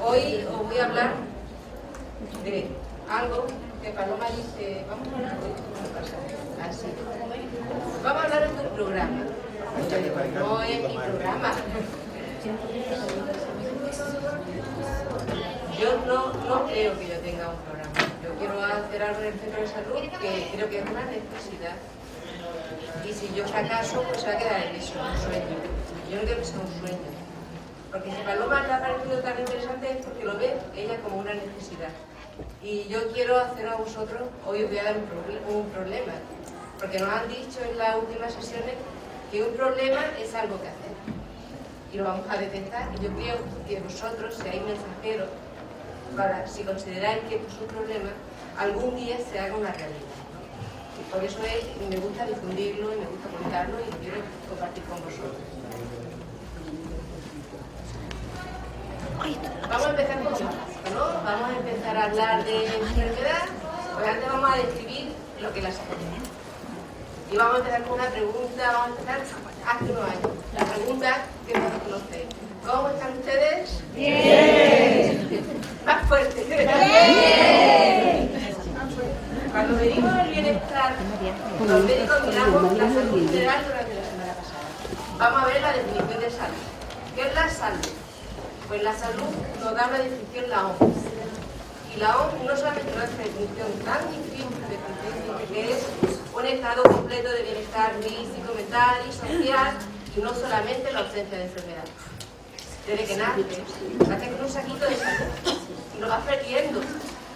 Hoy os voy a hablar de algo que Paloma dice, vamos a hablar de esto, así. Vamos a hablar de tu programa. No es mi programa. Yo no creo que yo tenga un programa. Yo quiero hacer algo en el centro de salud que creo que es una necesidad. Y si yo fracaso, pues se va a quedar en eso, un sueño. Yo no quiero que sea un sueño. Porque si Paloma le ha parecido tan interesante es porque lo ve ella como una necesidad. Y yo quiero hacer a vosotros, hoy os voy a dar un problema. Porque nos han dicho en las últimas sesiones que un problema es algo que hacer. Y lo vamos a detectar. Y yo creo que vosotros seáis mensajeros para, si consideráis que esto es un problema, algún día se haga una realidad. Y por eso me gusta difundirlo y me gusta contarlo y lo quiero compartir con vosotros. Vamos a empezar con lo básico, ¿no? Vamos a empezar a hablar de enfermedad. Pues antes vamos a describir lo que es la salud. Y vamos a empezar con una pregunta, vamos a empezar hace unos años. La pregunta que todos conocéis. ¿Cómo están ustedes? ¡Bien! Más fuerte. ¡Bien! Cuando medimos el bienestar, los médicos miramos la salud general durante la semana pasada. Vamos a ver la definición de salud. ¿Qué es la salud? Pues la salud nos da una definición la OMS. Y la OMS no solamente nos da una definición tan difícil que es un estado completo de bienestar físico, mental y social, y no solamente la ausencia de enfermedad. Desde que naces con un saquito de salud y lo vas perdiendo.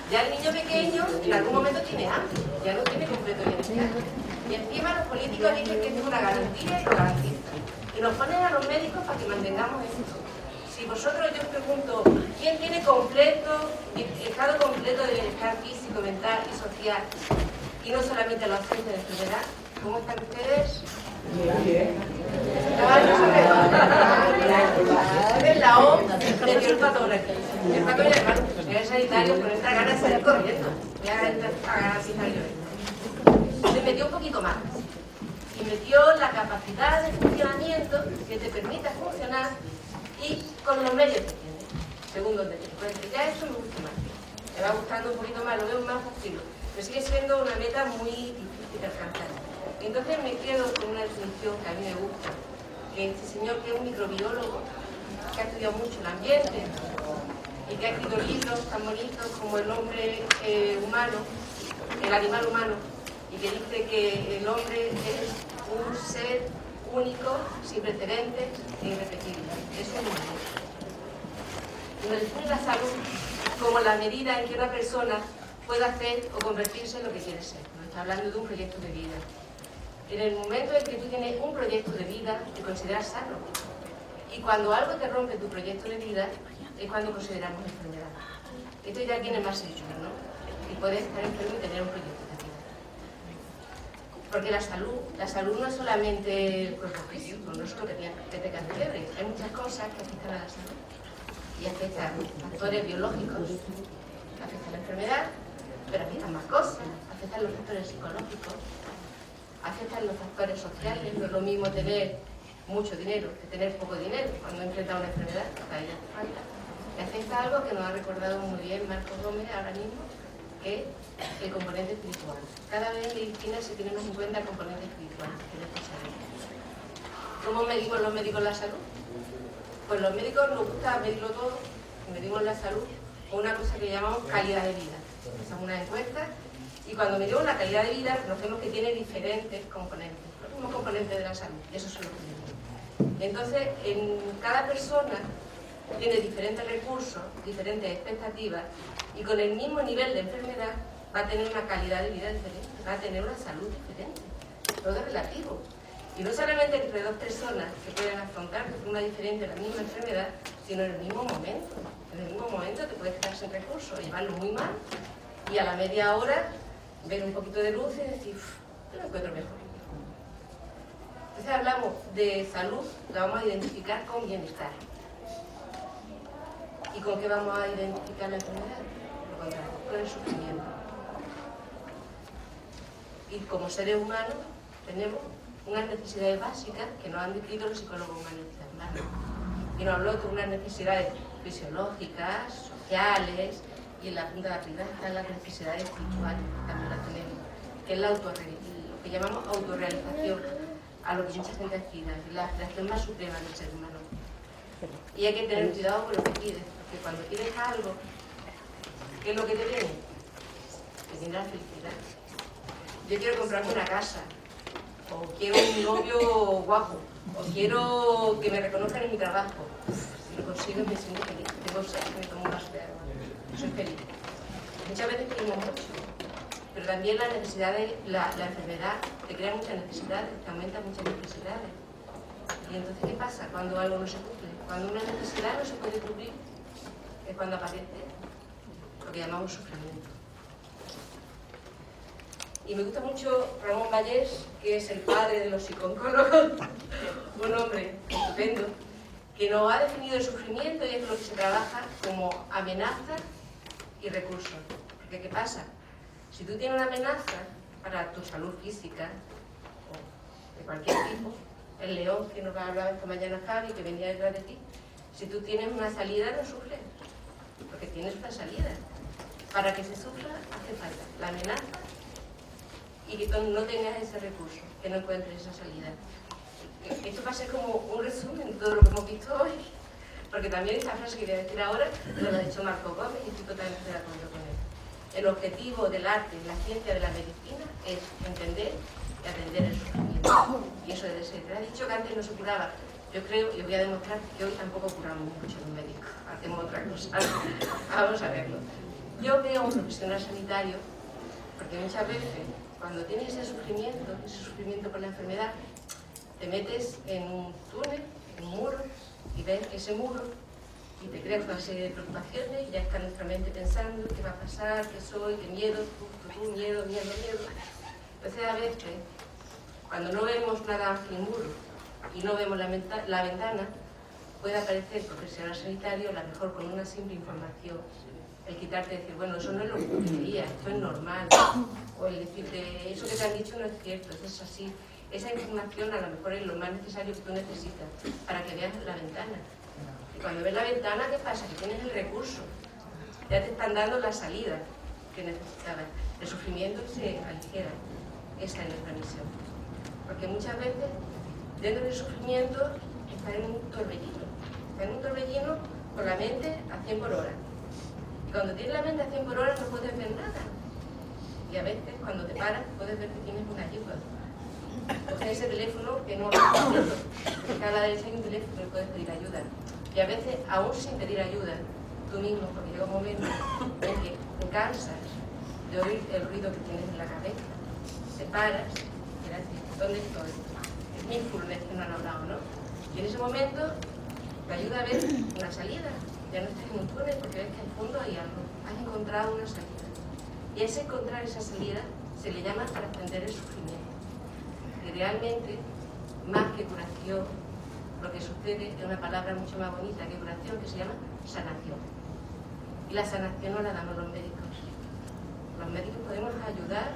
Ya el niño pequeño en algún momento tiene hambre, ya no tiene completo bienestar. Y encima los políticos dicen que esto es una garantía y lo garantizan. Y nos ponen a los médicos para que mantengamos esto. Si vosotros, yo os pregunto, ¿quién tiene estado completo de bienestar físico, mental y social? Y no solamente la ausencia de enfermedad. ¿Cómo están ustedes? Bien. La OMS le dio el patón aquí. El patón y el hermano, señor sanitario, con esta gana de salir corriendo. Voy a garantizar yo esto. Le metió un poquito más. Y metió la capacidad de funcionamiento que te permita funcionar y con los medios que tienes. Segundo medios. Pues ya eso me gusta más. Me va gustando un poquito más, lo veo más fácil. Pero sigue siendo una meta muy difícil de alcanzar. Entonces me quedo con una definición que a mí me gusta, que este señor, que es un microbiólogo, que ha estudiado mucho el ambiente y que ha escrito libros tan bonitos como El hombre humano, El animal humano, y que dice que el hombre es un ser único, sin precedentes e irrepetible. Es un humano. Y nos define la salud como la medida en que una persona puede hacer o convertirse en lo que quiere ser. Nos está hablando de un proyecto de vida. En el momento en que tú tienes un proyecto de vida, te consideras sano. Y cuando algo te rompe tu proyecto de vida, es cuando consideramos enfermedad. Esto ya tiene más hechos, ¿no? Y puedes estar enfermo y tener un proyecto de vida. Porque la salud no es solamente el cuerpo físico, no es lo que te cancele. Hay muchas cosas que afectan a la salud. Y afectan factores biológicos, afectan la enfermedad, pero afectan más cosas. Afectan los factores psicológicos, afectan los factores sociales. No es lo mismo tener mucho dinero que tener poco dinero cuando enfrenta una enfermedad, ahí hace falta. Y afecta algo que nos ha recordado muy bien Marcos Gómez ahora mismo, que es el componente espiritual. Cada vez en medicina se tiene más en cuenta el componente espiritual, que es necesario. ¿Cómo medimos los médicos la salud? Pues los médicos nos gusta medirlo todo, medimos la salud con una cosa que llamamos calidad de vida. Hacemos una encuesta y cuando medimos la calidad de vida conocemos que tiene diferentes componentes, los mismos componentes de la salud, eso son los que medimos. Entonces, en cada persona tiene diferentes recursos, diferentes expectativas y con el mismo nivel de enfermedad va a tener una calidad de vida diferente, va a tener una salud diferente. Todo es relativo. Y no solamente entre dos personas que pueden afrontar de forma diferente la misma enfermedad, sino en el mismo momento. En el mismo momento te puedes quedar sin recursos, llevarlo muy mal y a la media hora ver un poquito de luz y decir, yo lo encuentro mejor. Entonces hablamos de salud, la vamos a identificar con bienestar. ¿Y con qué vamos a identificar la enfermedad? Lo contrario, con el sufrimiento. Y como seres humanos tenemos unas necesidades básicas que nos han descrito los psicólogos humanistas, ¿vale? Y nos habló de unas necesidades fisiológicas, sociales, y en la punta de arriba están las necesidades espirituales, que también las tenemos, que es lo que llamamos autorrealización, a lo que mucha gente aspira, es la aspiración más suprema del ser humano. Y hay que tener cuidado con lo que pides, porque cuando pides algo, ¿qué es lo que te viene? Te viene la felicidad. Yo quiero comprarme una casa, o quiero un novio guapo, o quiero que me reconozcan en mi trabajo. Si lo consigo me siento feliz. Tengo sed, me tomo un vaso de agua. Soy feliz. Muchas veces pedimos mucho, pero también la enfermedad te crea muchas necesidades, te aumenta muchas necesidades. Y entonces, ¿qué pasa cuando algo no se cumple? Cuando una necesidad no se puede cubrir, es cuando aparece lo que llamamos sufrimiento. Y me gusta mucho Ramón Vallés, que es el padre de los psicólogos, un hombre estupendo, que nos ha definido el sufrimiento y es lo que se trabaja como amenaza y recursos. Porque ¿qué pasa? Si tú tienes una amenaza para tu salud física o de cualquier tipo, el león que nos va a hablar esta mañana Javi, que venía detrás de ti, si tú tienes una salida no sufres, porque tienes una salida. Para que se sufra hace falta la amenaza y que no tengas ese recurso, que no encuentres esa salida. Esto va a ser como un resumen de todo lo que hemos visto hoy, porque también esta frase que voy a decir ahora lo ha dicho Marco Gómez y estoy totalmente de acuerdo con él. El objetivo del arte, la ciencia de la medicina es entender y atender el sufrimiento. Y eso debe ser. Te ha dicho que antes no se curaba. Yo creo, y os voy a demostrar que hoy tampoco curamos mucho los médicos. Hacemos otra cosa. Vamos a verlo. Yo veo a un profesional sanitario, porque muchas veces cuando tienes ese sufrimiento por la enfermedad, te metes en un túnel, en un muro, y ves ese muro y te creas una serie de preocupaciones y ya está nuestra mente pensando qué va a pasar, qué soy, qué miedo, miedo. Entonces a veces, cuando no vemos nada más que el muro y no vemos la ventana, puede aparecer el profesional sanitario, a lo mejor con una simple información, el quitarte y decir, bueno, eso no es lo que tú querías, esto es normal, o el decirte, eso que te han dicho no es cierto, eso es así. Esa información a lo mejor es lo más necesario que tú necesitas para que veas la ventana. Y cuando ves la ventana, ¿qué pasa? Que tienes el recurso, ya te están dando la salida que necesitabas. El sufrimiento se aligera, esa es nuestra misión. Porque muchas veces, dentro del sufrimiento, está en un torbellino con la mente a 100 por hora. Y cuando tienes la mente a 100 por hora no puedes ver nada. Y a veces, cuando te paras, puedes ver que tienes una ayuda. Coges ese teléfono que no va funcionando, porque a la derecha hay un teléfono que puedes pedir ayuda. Y a veces, aún sin pedir ayuda, tú mismo, porque llega un momento en que te cansas de oír el ruido que tienes en la cabeza, te paras y dices, ¿dónde estoy? Es mindfulness que no han hablado, ¿no? Y en ese momento te ayuda a ver una salida. Ya no estás en un túnel porque ves que al fondo hay algo. Has encontrado una salida. Y ese encontrar esa salida se le llama trascender el sufrimiento. Y realmente, más que curación, lo que sucede es una palabra mucho más bonita que curación, que se llama sanación. Y la sanación no la damos los médicos. Los médicos podemos ayudar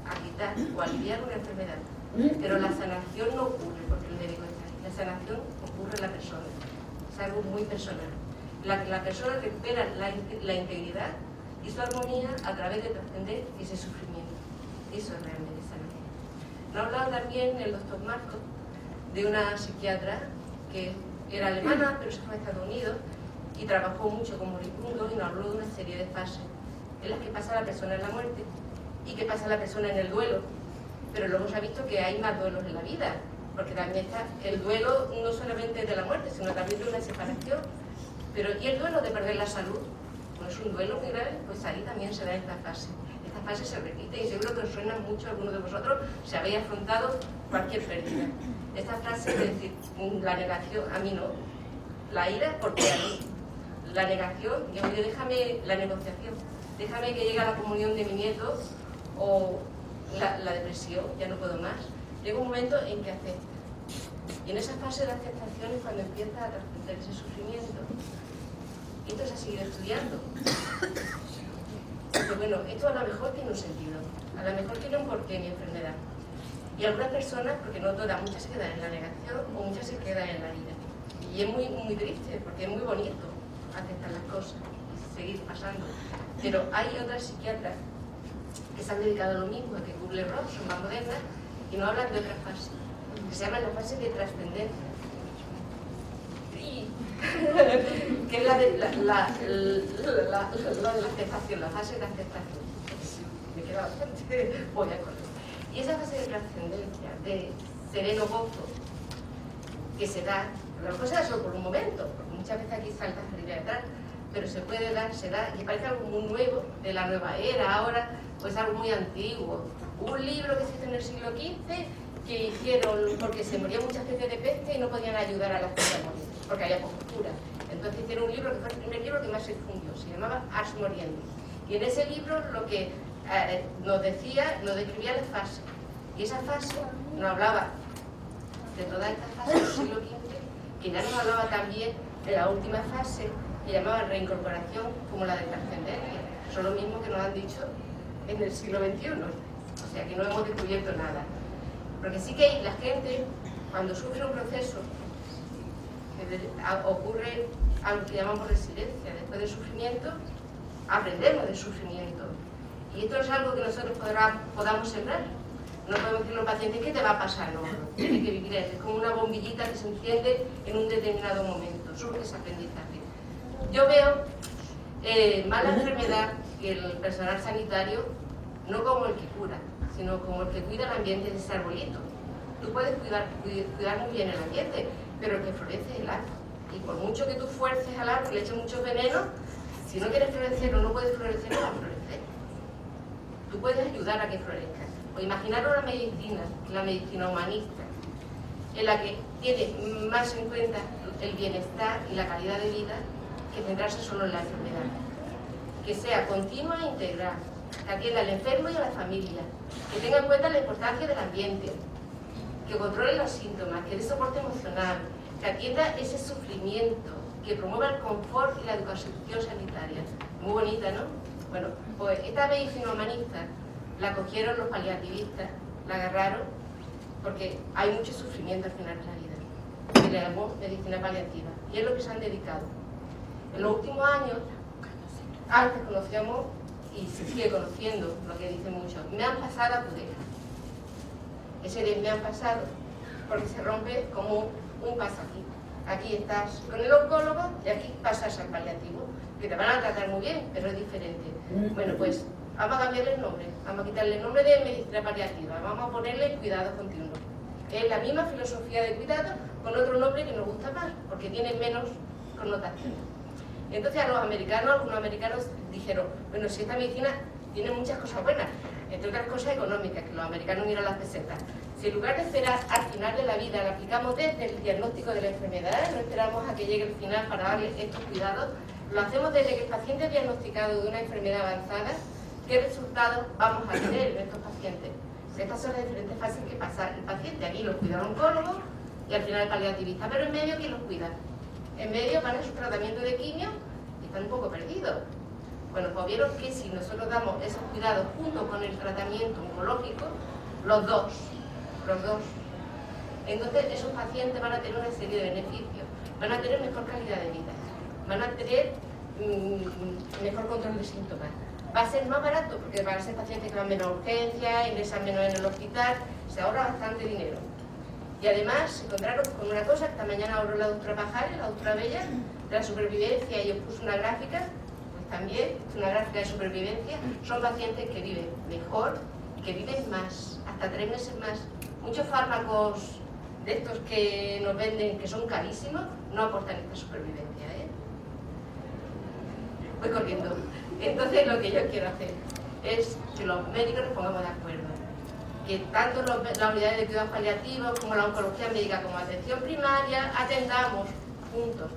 a quitar o aliviar una enfermedad, pero la sanación no ocurre porque el médico está ahí. La sanación ocurre en la persona. Es algo muy personal. La persona recupera la integridad y su armonía a través de trascender ese sufrimiento. Eso es realmente sanación. Nos ha hablado también el doctor Marco de una psiquiatra que era alemana, pero se fue a Estados Unidos y trabajó mucho con moribundos y nos habló de una serie de fases en las que pasa la persona en la muerte y que pasa la persona en el duelo. Pero luego se ha visto que hay más duelos en la vida, porque también está el duelo no solamente de la muerte, sino también de una separación. Pero ¿y el duelo de perder la salud? No es un duelo muy grave, pues ahí también se da esta fase. Esta fase se repite y seguro que os suena mucho a algunos de vosotros si habéis afrontado cualquier pérdida. Esta frase de decir, la negación, a mí no. La ira, porque a mí. La negación, yo déjame la negociación. Déjame que llegue a la comunión de mi nieto o la depresión, ya no puedo más. Llega un momento en que aceptas. Y en esa fase de aceptación es cuando empiezas a trascender ese sufrimiento. Y esto se ha seguido estudiando. Porque bueno, esto a lo mejor tiene un sentido. A lo mejor tiene un porqué mi enfermedad. Y algunas personas, porque no todas, muchas se quedan en la negación o muchas se quedan en la ira. Y es muy, muy triste, porque es muy bonito. aceptar las cosas y seguir pasando. Pero hay otras psiquiatras que se han dedicado a lo mismo, que Kubler-Ross, son más modernas, y nos hablan de otra fase, que se llama la fase de trascendencia. Que es la de la aceptación, la fase de aceptación. Me queda bastante, voy a correr. Y esa fase de trascendencia, de sereno gozo, que se da, la cosa es solo por un momento, porque muchas veces aquí saltas arriba y atrás, pero se puede dar, se da, y parece algo muy nuevo, de la nueva era, ahora, pues algo muy antiguo. Un libro que se hizo en el siglo XV, que hicieron porque se moría mucha gente de peste y no podían ayudar a la gente a morir, porque había poca cura. Entonces hicieron un libro que fue el primer libro que más se difundió, se llamaba Ars Moriendi. Y en ese libro lo que nos decía, nos describía la fase. Y esa fase nos hablaba de toda esta fase del siglo XV, que ya nos hablaba también de la última fase, que llamaba reincorporación, como la de trascendencia. Son lo mismo que nos han dicho en el siglo XXI. O sea que no hemos descubierto nada. Porque sí que la gente, cuando sufre un proceso, ocurre algo que llamamos resiliencia. Después del sufrimiento, aprendemos del sufrimiento. Y esto es algo que nosotros podamos sembrar. No podemos decirle a un paciente, ¿qué te va a pasar? No, tiene que vivir eso. Es como una bombillita que se enciende en un determinado momento. Surge ese aprendizaje. Yo veo mala enfermedad que el personal sanitario, no como el que cura, sino como el que cuida el ambiente de ese arbolito. Tú puedes cuidar muy bien el ambiente, pero el que florece es el árbol. Y por mucho que tú fuerces al árbol, le eches mucho veneno, si no quieres florecer o no puedes florecer, no va a florecer. Tú puedes ayudar a que florezca. O imaginaros la medicina humanista, en la que tiene más en cuenta el bienestar y la calidad de vida que centrarse solo en la enfermedad. Que sea continua e integral, que atienda al enfermo y a la familia, que tenga en cuenta la importancia del ambiente, que controle los síntomas, que dé soporte emocional, que atienda ese sufrimiento, que promueva el confort y la educación sanitaria. Muy bonita, ¿no? Bueno, pues esta medicina humanista la cogieron los paliativistas, la agarraron, porque hay mucho sufrimiento al final de la vida. Y le llamó medicina paliativa. Y es lo que se han dedicado. En los últimos años, antes conocíamos, y se sigue conociendo, lo que dicen muchos, me han pasado a pudera. Ese de me han pasado, porque se rompe como un paso aquí. Aquí estás con el oncólogo y aquí pasas al paliativo, que te van a tratar muy bien, pero es diferente. Bueno, pues vamos a cambiarle el nombre, vamos a quitarle el nombre de medicina paliativa, vamos a ponerle cuidado continuo. Es la misma filosofía de cuidado con otro nombre que nos gusta más, porque tiene menos connotación. Entonces algunos americanos dijeron, bueno, si esta medicina tiene muchas cosas buenas, entre otras cosas económicas, que los americanos miran las pesetas. Si en lugar de esperar al final de la vida, la aplicamos desde el diagnóstico de la enfermedad, no esperamos a que llegue el final para darle estos cuidados, lo hacemos desde que el paciente es diagnosticado de una enfermedad avanzada, ¿qué resultados vamos a tener en estos pacientes? Estas son las diferentes fases que pasa el paciente. Aquí los cuida el oncólogo y al final el paliativista, pero en medio, ¿quién los cuida? En medio van a su tratamiento de quimio y están un poco perdidos. Bueno, pues vieron que si nosotros damos esos cuidados junto con el tratamiento oncológico, los dos, entonces esos pacientes van a tener una serie de beneficios, van a tener mejor calidad de vida, van a tener mejor control de síntomas. Va a ser más barato porque van a ser pacientes que van menos a urgencia, ingresan menos en el hospital, se ahorra bastante dinero. Y además se encontraron con una cosa que esta mañana habló la doctora Pajares, la doctora Bella, de la supervivencia, y os puso una gráfica, pues también una gráfica de supervivencia. Son pacientes que viven mejor y que viven más, hasta 3 meses más. Muchos fármacos de estos que nos venden, que son carísimos, no aportan esta supervivencia, ¿eh? Voy corriendo. Entonces lo que yo quiero hacer es que los médicos nos pongamos de acuerdo, que tanto las unidades de cuidados paliativos como la oncología médica como atención primaria atendamos juntos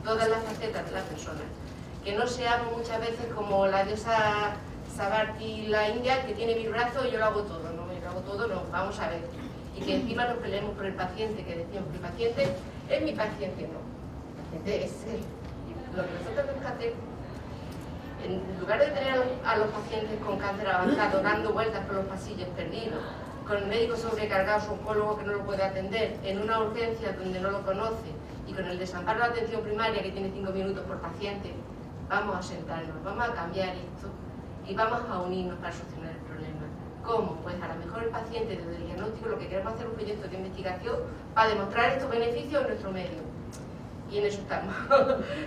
todas las facetas de la persona, que no seamos muchas veces como la diosa Sabarti, la india, que tiene 1000 brazos y yo lo hago todo, no, vamos a ver, y que encima nos peleemos por el paciente, que decimos que el paciente es mi paciente, no, el paciente es él. Lo que nosotros tenemos que hacer, en lugar de tener a los pacientes con cáncer avanzado dando vueltas por los pasillos perdidos, con el médico sobrecargado, su oncólogo que no lo puede atender, en una urgencia donde no lo conoce y con el desamparo de la atención primaria, que tiene 5 minutos por paciente, vamos a sentarnos, vamos a cambiar esto y vamos a unirnos para solucionar el problema. ¿Cómo? Pues a lo mejor el paciente, desde el diagnóstico, lo que queremos hacer es un proyecto de investigación para demostrar estos beneficios en nuestro medio. Y en eso estamos.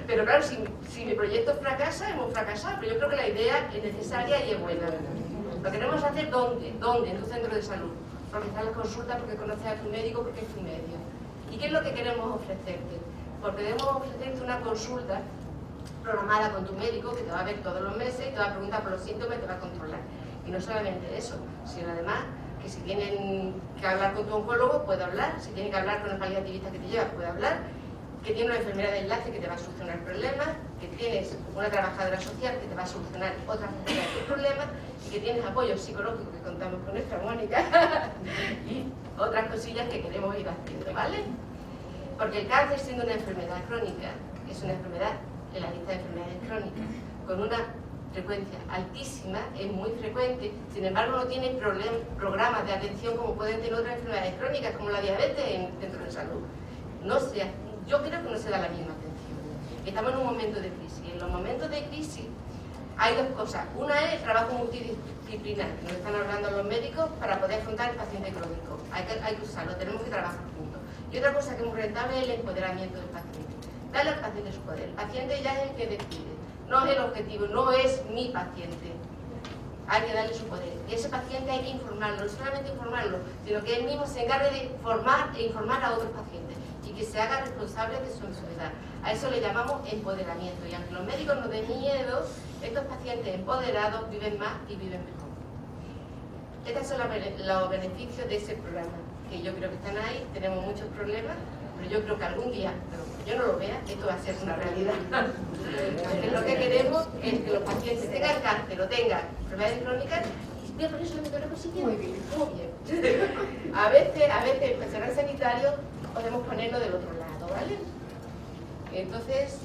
Pero claro, si mi proyecto fracasa, hemos fracasado. Pero yo creo que la idea es necesaria y es buena. Lo queremos hacer ¿dónde? En tu centro de salud. Porque están las consultas, porque conoces a tu médico, porque es tu medio. ¿Y qué es lo que queremos ofrecerte? Porque debemos ofrecerte una consulta programada con tu médico, que te va a ver todos los meses y te va a preguntar por los síntomas y te va a controlar. Y no solamente eso, sino además que si tienen que hablar con tu oncólogo, puede hablar. Si tienen que hablar con el paliativista que te lleva, puede hablar. Que tiene una enfermera de enlace que te va a solucionar problemas, que tienes una trabajadora social que te va a solucionar otras problemas y que tienes apoyo psicológico, que contamos con nuestra Mónica, y otras cosillas que queremos ir haciendo, ¿vale? Porque el cáncer, siendo una enfermedad crónica, es una enfermedad en la lista de enfermedades crónicas, con una frecuencia altísima, es muy frecuente, sin embargo no tiene programas de atención como pueden tener otras enfermedades crónicas, como la diabetes en centros de salud. Yo creo que no se da la misma atención. Estamos en un momento de crisis. Y en los momentos de crisis hay dos cosas. Una es el trabajo multidisciplinar, que nos están hablando los médicos para poder afrontar el paciente crónico. Hay que usarlo, tenemos que trabajar juntos. Y otra cosa que es muy rentable es el empoderamiento del paciente. Darle al paciente su poder. El paciente ya es el que decide. No es el objetivo, no es mi paciente. Hay que darle su poder. Y ese paciente hay que informarlo, no solamente informarlo, sino que él mismo se encargue de formar e informar a otros pacientes y que se haga responsable de su enfermedad. A eso le llamamos empoderamiento. Y aunque los médicos nos den miedo, estos pacientes empoderados viven más y viven mejor. Estos son los beneficios de ese programa, que yo creo que están ahí. Tenemos muchos problemas, pero yo creo que algún día, pero yo no lo vea, esto va a ser una realidad. Porque lo que queremos es que los pacientes tengan cáncer o tengan enfermedades crónicas. Voy a poner solamente una cosilla. Muy bien. Muy bien. A veces el personal sanitario podemos ponerlo del otro lado, ¿vale? Entonces,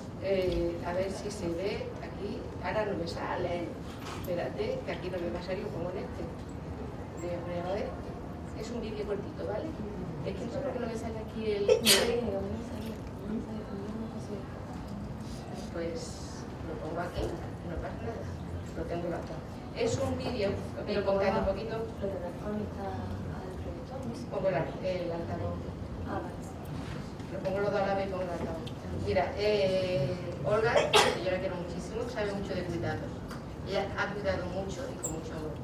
a ver si se ve aquí. Ahora no me sale. Espérate, que aquí no me va a salir, como en este. Voy a poner a ver. Es un vídeo cortito, ¿vale? Es que no sé por qué no me sale aquí el... Pues lo pongo aquí, no pasa nada. Lo tengo acá. Es un vídeo, que lo pongáis un poquito. Pongo el altavoz. Lo pongo los dos a la vez y pongo el altavoz. Mira, Olga, que yo la quiero muchísimo, sabe mucho de cuidados. Ella ha cuidado mucho y con mucho amor.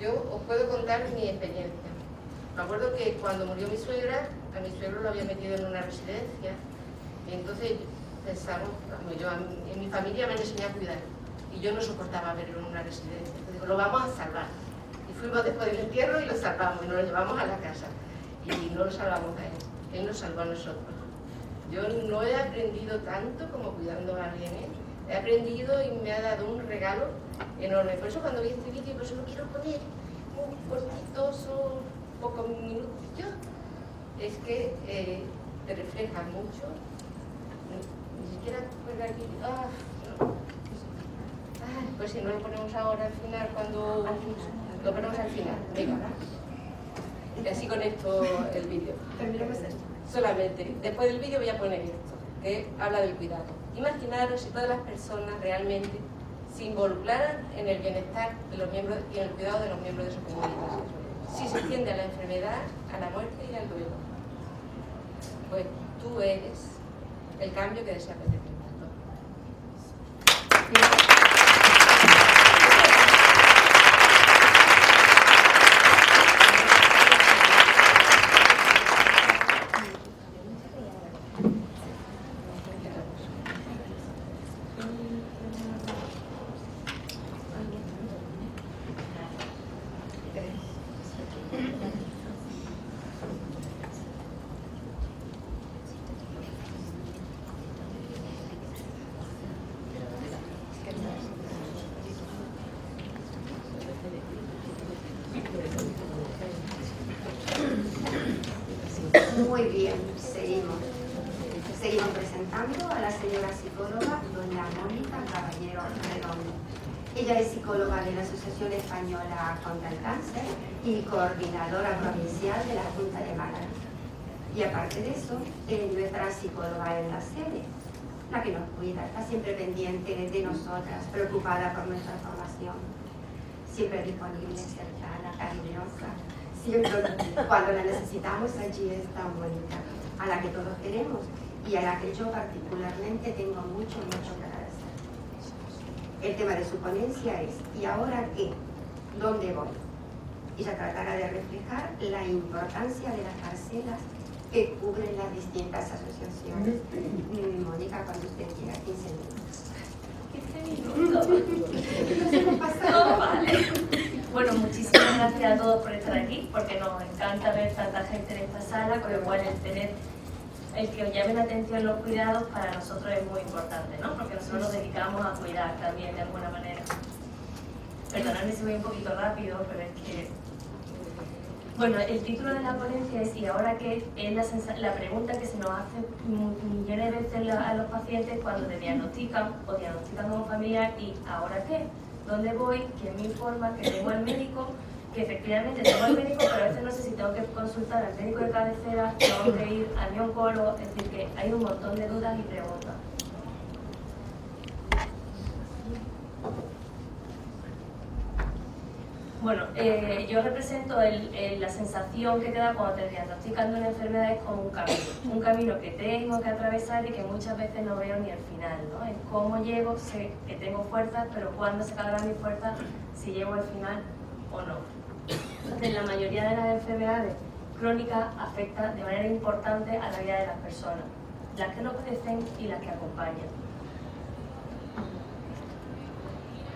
Yo os puedo contar mi experiencia. Me acuerdo que cuando murió mi suegra, a mi suegro lo había metido en una residencia y entonces pensamos, en mi familia me han enseñado a cuidar y yo no soportaba verlo en una residencia. Entonces digo, lo vamos a salvar. Y fuimos después del entierro y lo salvamos y nos lo llevamos a la casa. Y no lo salvamos a él nos salvó a nosotros. Yo no he aprendido tanto como cuidando a alguien, ¿eh? He aprendido y me ha dado un regalo enorme. Por eso cuando vi este vídeo, por eso lo quiero poner muy cortito, son pocos minutos, es que te refleja mucho. Ni siquiera poner aquí. Pues si no lo ponemos ahora al final, cuando lo ponemos al final. Venga. Y así conecto el vídeo. Solamente. Después del vídeo voy a poner esto, que habla del cuidado. Imaginaros si todas las personas realmente se involucraran en el bienestar de los miembros y en el cuidado de los miembros de su comunidad. Si se extiende a la enfermedad, a la muerte y al duelo, pues tú eres el cambio que deseas ver en el mundo. Muy bien, seguimos presentando a la señora psicóloga doña Mónica Caballero Redondo. Ella es psicóloga de la Asociación Española contra el Cáncer y coordinadora provincial de la Junta de Málaga. Y aparte de eso, nuestra psicóloga en la sede, la que nos cuida, está siempre pendiente de nosotras, preocupada por nuestra formación, siempre disponible, cercana, cariñosa, siempre cuando la necesitamos allí está Mónica, a la que todos queremos y a la que yo particularmente tengo mucho que agradecer. El tema de su ponencia es ¿y ahora qué? ¿Dónde voy? Y ella tratará de reflejar la importancia de las parcelas que cubren las distintas asociaciones. Mónica, cuando usted quiera, 15 minutos. 15 minutos. No, vale. Bueno, muchísimas gracias a todos por estar aquí, porque nos encanta ver tanta gente en esta sala, con lo cual el que os llame la atención los cuidados para nosotros es muy importante, ¿no? Porque nosotros nos dedicamos a cuidar también de alguna manera. Perdonadme si voy un poquito rápido, pero es que... Bueno, el título de la ponencia es ¿y ahora qué? Es la pregunta que se nos hace millones de veces a los pacientes cuando te diagnostican o diagnostican como familiar y ¿ahora qué? ¿Dónde voy? ¿Quién me informa? ¿Que tengo al médico? Que efectivamente tengo al médico, pero a veces no sé si tengo que consultar al médico de cabecera, tengo que ir a mi oncólogo, es decir, que hay un montón de dudas y preguntas. Bueno, yo represento la sensación que te da cuando te diagnostican de una enfermedad es como un camino que tengo que atravesar y que muchas veces no veo ni al final, ¿no? Es cómo llego, sé que tengo fuerzas, pero cuándo se acabarán mis fuerzas, si llego al final o no. Entonces, la mayoría de las enfermedades crónicas afectan de manera importante a la vida de las personas, las que lo padecen y las que acompañan.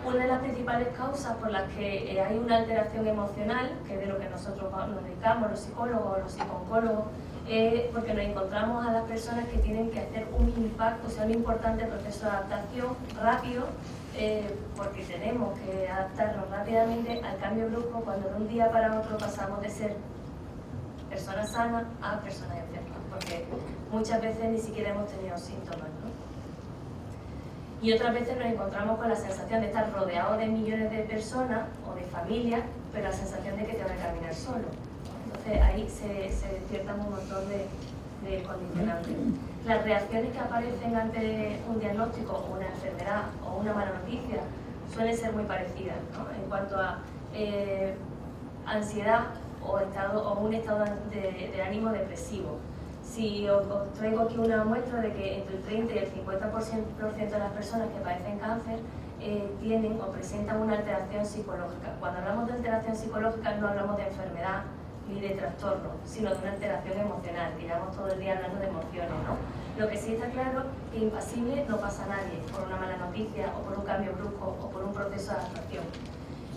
Una de las principales causas por las que hay una alteración emocional, que es de lo que nosotros nos dedicamos, los psicólogos o los psicooncólogos, es porque nos encontramos a las personas que tienen que hacer un impacto, o sea, un importante proceso de adaptación rápido, porque tenemos que adaptarnos rápidamente al cambio brusco cuando de un día para otro pasamos de ser personas sanas a personas enfermas, porque muchas veces ni siquiera hemos tenido síntomas, ¿no? Y otras veces nos encontramos con la sensación de estar rodeado de millones de personas o de familias, pero la sensación de que te vas a caminar solo. Entonces ahí se despiertan un montón de condicionantes. Las reacciones que aparecen ante un diagnóstico o una enfermedad o una mala noticia suelen ser muy parecidas, ¿no? En cuanto a ansiedad o un estado de ánimo depresivo. Si os traigo aquí una muestra de que entre el 30 y el 50% de las personas que padecen cáncer tienen o presentan una alteración psicológica. Cuando hablamos de alteración psicológica no hablamos de enfermedad ni de trastorno, sino de una alteración emocional, que llevamos todo el día hablando de emociones, ¿no? Lo que sí está claro es que impasible no pasa nadie por una mala noticia o por un cambio brusco o por un proceso de adaptación.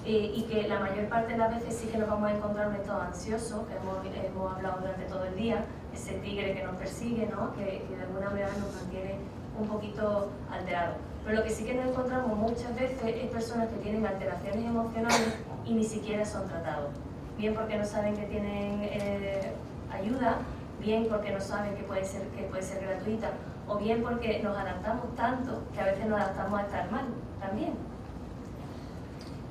Y que la mayor parte de las veces sí que nos vamos a encontrar un estado ansioso, que hemos hablado durante todo el día, ese tigre que nos persigue, ¿no? que de alguna manera nos mantiene un poquito alterados. Pero lo que sí que nos encontramos muchas veces es personas que tienen alteraciones emocionales y ni siquiera son tratados. Bien porque no saben que tienen ayuda, bien porque no saben que puede ser gratuita, o bien porque nos adaptamos tanto que a veces nos adaptamos a estar mal también.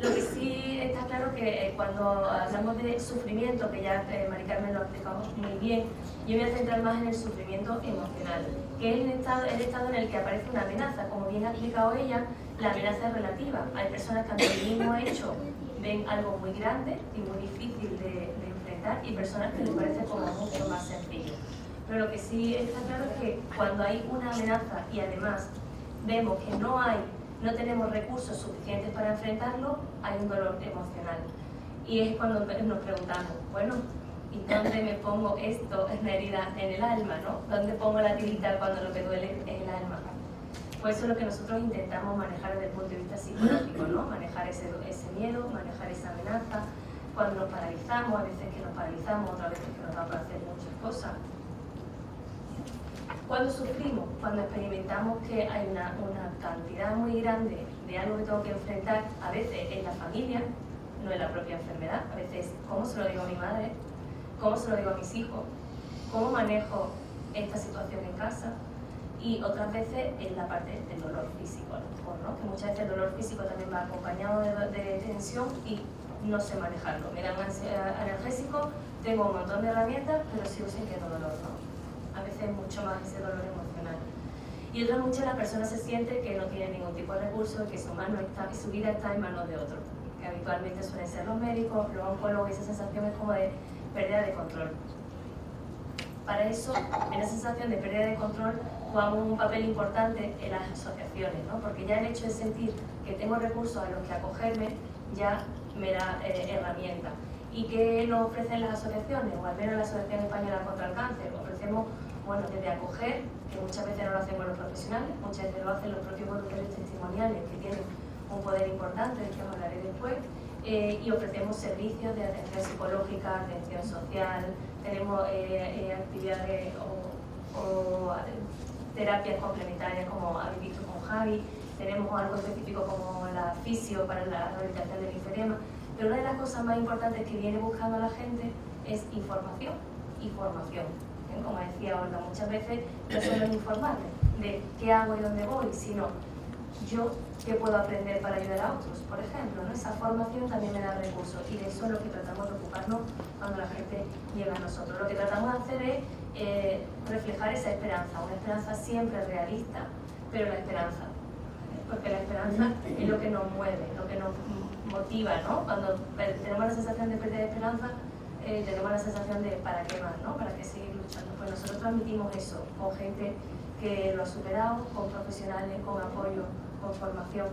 Lo que sí está claro que cuando hablamos de sufrimiento, que ya Mari Carmen lo ha explicado muy bien, yo me voy a centrar más en el sufrimiento emocional, que es el estado en el que aparece una amenaza. Como bien ha explicado ella, la amenaza es relativa. Hay personas que ante el mismo hecho ven algo muy grande y muy difícil de enfrentar y personas que les parece como mucho más sencillo. Pero lo que sí está claro es que cuando hay una amenaza y además vemos que no tenemos recursos suficientes para enfrentarlo, hay un dolor emocional. Y es cuando nos preguntamos, bueno, ¿y dónde me pongo esto en la herida en el alma, ¿no? ¿Dónde pongo la tirita cuando lo que duele es el alma? Pues eso es lo que nosotros intentamos manejar desde el punto de vista psicológico, ¿no? Manejar ese miedo, manejar esa amenaza. Cuando nos paralizamos, a veces que nos paralizamos, otras veces que nos da para hacer muchas cosas. Cuando sufrimos, cuando experimentamos que hay una cantidad muy grande de algo que tengo que enfrentar, a veces en la familia, no en la propia enfermedad, a veces cómo se lo digo a mi madre, cómo se lo digo a mis hijos, cómo manejo esta situación en casa, y otras veces en la parte del dolor físico, a lo mejor, ¿no? Que muchas veces el dolor físico también va acompañado de tensión y no sé manejarlo. Me dan analgésico, tengo un montón de herramientas, pero sigo sintiendo dolor, ¿no? A veces mucho más ese dolor emocional. Y otras muchas la persona se siente que no tiene ningún tipo de recurso, que su vida está en manos de otro, que habitualmente suelen ser los médicos, los oncólogos, y esa sensación es como de pérdida de control. Para eso, en esa sensación de pérdida de control, jugamos un papel importante en las asociaciones, ¿no? Porque ya el hecho de sentir que tengo recursos a los que acogerme ya me da herramientas. ¿Y qué nos ofrecen las asociaciones? O al menos la Asociación Española contra el Cáncer. Ofrecemos, bueno, desde acoger, que muchas veces no lo hacemos los profesionales, muchas veces lo hacen los propios voluntarios testimoniales, que tienen un poder importante, del que os hablaré después, y ofrecemos servicios de atención psicológica, atención social, tenemos actividades o terapias complementarias como habéis visto con Javi, tenemos algo específico como la fisio para la rehabilitación del linfedema, pero una de las cosas más importantes que viene buscando la gente es información y formación. Como decía Olga, muchas veces no solo es informarme de qué hago y dónde voy, sino yo qué puedo aprender para ayudar a otros, por ejemplo, ¿no? Esa formación también me da recursos y de eso es lo que tratamos de ocuparnos cuando la gente llega a nosotros. Lo que tratamos de hacer es reflejar esa esperanza, una esperanza siempre realista, pero la esperanza, porque la esperanza es lo que nos mueve, lo que nos motiva, ¿no? Cuando tenemos la sensación de pérdida de esperanza, tenemos la sensación de ¿para qué más? ¿No? ¿Para qué seguir luchando? Pues nosotros transmitimos eso con gente que lo ha superado, con profesionales, con apoyo, con formación.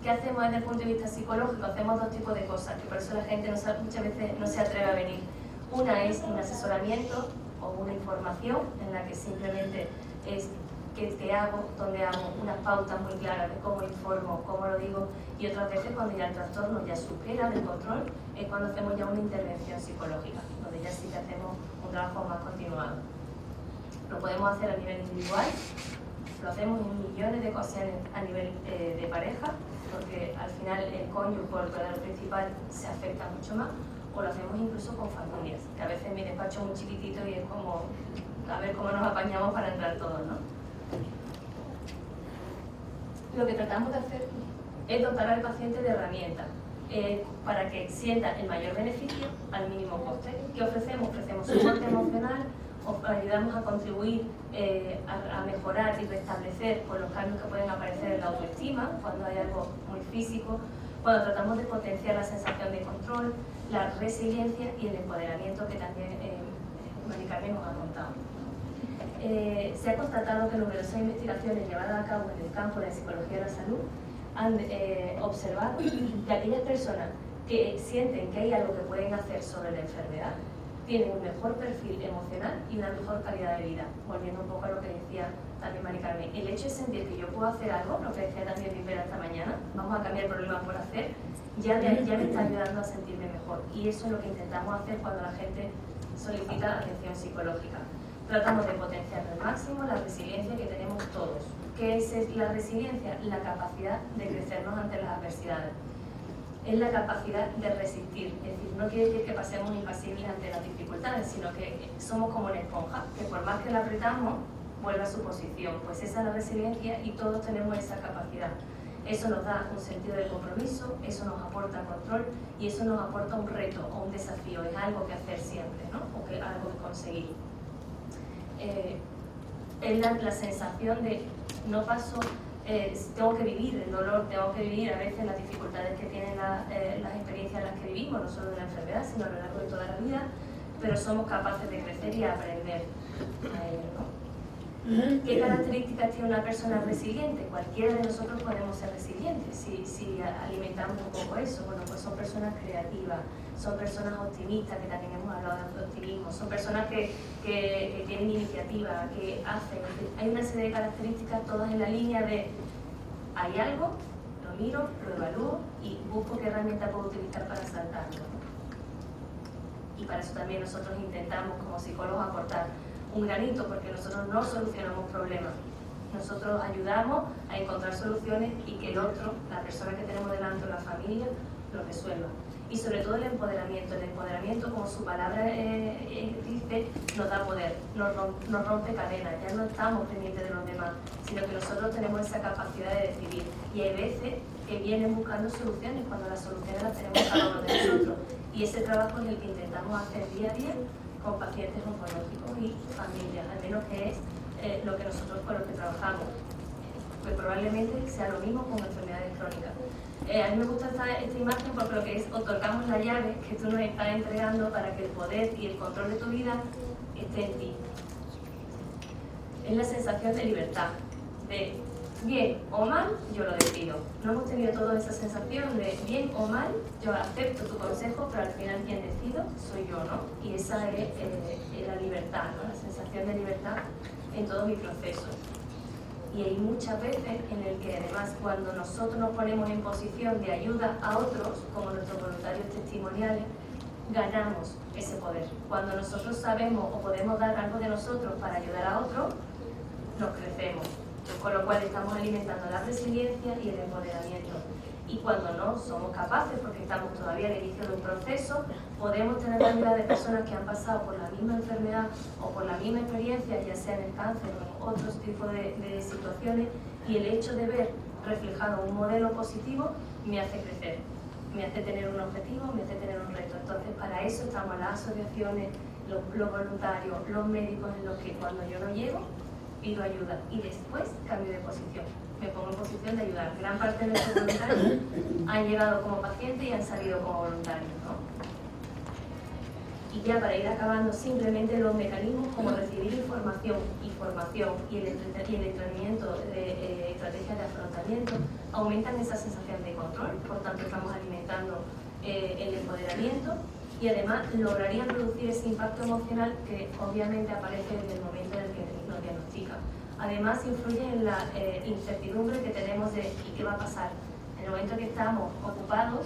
¿Qué hacemos desde el punto de vista psicológico? Hacemos dos tipos de cosas, que por eso la gente muchas veces no se atreve a venir. Una es un asesoramiento o una información en la que simplemente es qué hago, dónde hago, unas pautas muy claras de cómo informo, cómo lo digo, y otras veces cuando ya el trastorno ya supera el control, es cuando hacemos ya una intervención psicológica, donde ya sí que hacemos un trabajo más continuado. Lo podemos hacer a nivel individual, lo hacemos en millones de ocasiones a nivel de pareja, porque al final el cónyuge o el proveedor principal se afecta mucho más, o lo hacemos incluso con familias, que a veces mi despacho es muy chiquitito y es como a ver cómo nos apañamos para entrar todos, ¿no? Lo que tratamos de hacer es dotar al paciente de herramientas para que sienta el mayor beneficio al mínimo coste. ¿Qué ofrecemos? Ofrecemos soporte emocional, ayudamos a contribuir a mejorar y restablecer por los cambios que pueden aparecer en la autoestima cuando hay algo muy físico, cuando tratamos de potenciar la sensación de control, la resiliencia y el empoderamiento que también Mari Carmen nos ha contado. Se ha constatado que numerosas investigaciones llevadas a cabo en el campo de la psicología de la salud han observado que aquellas personas que sienten que hay algo que pueden hacer sobre la enfermedad tienen un mejor perfil emocional y una mejor calidad de vida. Volviendo un poco a lo que decía también Mari Carmen, el hecho de sentir que yo puedo hacer algo, lo que decía también Vimpera esta mañana, vamos a cambiar el problema por hacer, ya me está ayudando a sentirme mejor. Y eso es lo que intentamos hacer cuando la gente solicita atención psicológica. Tratamos de potenciar al máximo la resiliencia que tenemos todos. ¿Qué es la resiliencia? La capacidad de crecernos ante las adversidades. Es la capacidad de resistir. Es decir, no quiere decir que pasemos impasibles ante las dificultades, sino que somos como una esponja, que por más que la apretamos, vuelve a su posición. Pues esa es la resiliencia y todos tenemos esa capacidad. Eso nos da un sentido de compromiso, eso nos aporta control y eso nos aporta un reto o un desafío. Es algo que hacer siempre, ¿no? O que algo que conseguir. Es la sensación de no paso, tengo que vivir el dolor, tengo que vivir a veces las dificultades que tienen las experiencias en las que vivimos, no solo de la enfermedad, sino a lo largo de toda la vida, pero somos capaces de crecer y aprender a ello, ¿no? ¿Qué características tiene una persona resiliente? Cualquiera de nosotros podemos ser resilientes si alimentamos un poco eso. Bueno, pues son personas creativas, son personas optimistas, que también hemos hablado de optimismo, son personas que tienen iniciativa, que hacen. Hay una serie de características todas en la línea de hay algo, lo miro, lo evalúo y busco qué herramienta puedo utilizar para saltarlo. Y para eso también nosotros intentamos como psicólogos aportar un granito, porque nosotros no solucionamos problemas, nosotros ayudamos a encontrar soluciones y que el otro, la persona que tenemos delante o la familia, lo resuelva. y sobre todo el empoderamiento. El empoderamiento, como su palabra dice, nos da poder, nos rompe cadenas, ya no estamos pendientes de los demás, sino que nosotros tenemos esa capacidad de decidir. Y hay veces que vienen buscando soluciones cuando las soluciones las tenemos cada uno de nosotros. Y ese trabajo es el que intentamos hacer día a día con pacientes oncológicos y familias, al menos que es lo que nosotros con lo que trabajamos. Pues probablemente sea lo mismo con enfermedades crónicas. A mí me gusta esta imagen porque lo que es, otorgamos la llave que tú nos estás entregando para que el poder y el control de tu vida esté en ti. Es la sensación de libertad, de bien o mal, yo lo decido. No hemos tenido toda esa sensación de bien o mal, yo acepto tu consejo, pero al final quien decido soy yo, ¿no? Y esa es la libertad, ¿no? La sensación de libertad en todo mi proceso. Y hay muchas veces en el que además cuando nosotros nos ponemos en posición de ayuda a otros, como nuestros voluntarios testimoniales, ganamos ese poder. Cuando nosotros sabemos o podemos dar algo de nosotros para ayudar a otros, nos crecemos. Con lo cual estamos alimentando la resiliencia y el empoderamiento. Y cuando no somos capaces, porque estamos todavía al inicio de un proceso, podemos tener la ayuda de personas que han pasado por la misma enfermedad o por la misma experiencia, ya sea en el cáncer o en otros tipos de situaciones, y el hecho de ver reflejado un modelo positivo me hace crecer, me hace tener un objetivo, me hace tener un reto. Entonces, para eso estamos las asociaciones, los voluntarios, los médicos, en los que cuando yo no llego, pido ayuda y después cambio de posición. Me pongo en posición de ayudar. Gran parte de nuestros voluntarios han llegado como pacientes y han salido como voluntarios, ¿no? Y ya para ir acabando, simplemente los mecanismos como recibir información y formación y el entrenamiento de estrategias de afrontamiento aumentan esa sensación de control, por tanto estamos alimentando el empoderamiento y además lograrían reducir ese impacto emocional que obviamente aparece desde el momento en el que nos diagnostican. Además influye en la incertidumbre que tenemos de ¿y qué va a pasar? En el momento que estamos ocupados,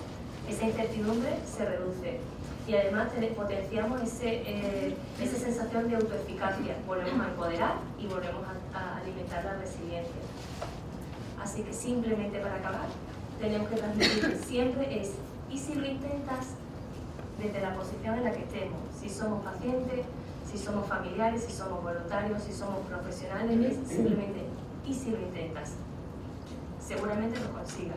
esa incertidumbre se reduce y además potenciamos esa sensación de autoeficacia, volvemos a empoderar y volvemos a alimentar la resiliencia. Así que simplemente para acabar, tenemos que transmitir que siempre es ¿y si lo intentas? Desde la posición en la que estemos, si somos pacientes, si somos familiares, si somos voluntarios, si somos profesionales, es simplemente ¿y si lo intentas? Seguramente lo consigas.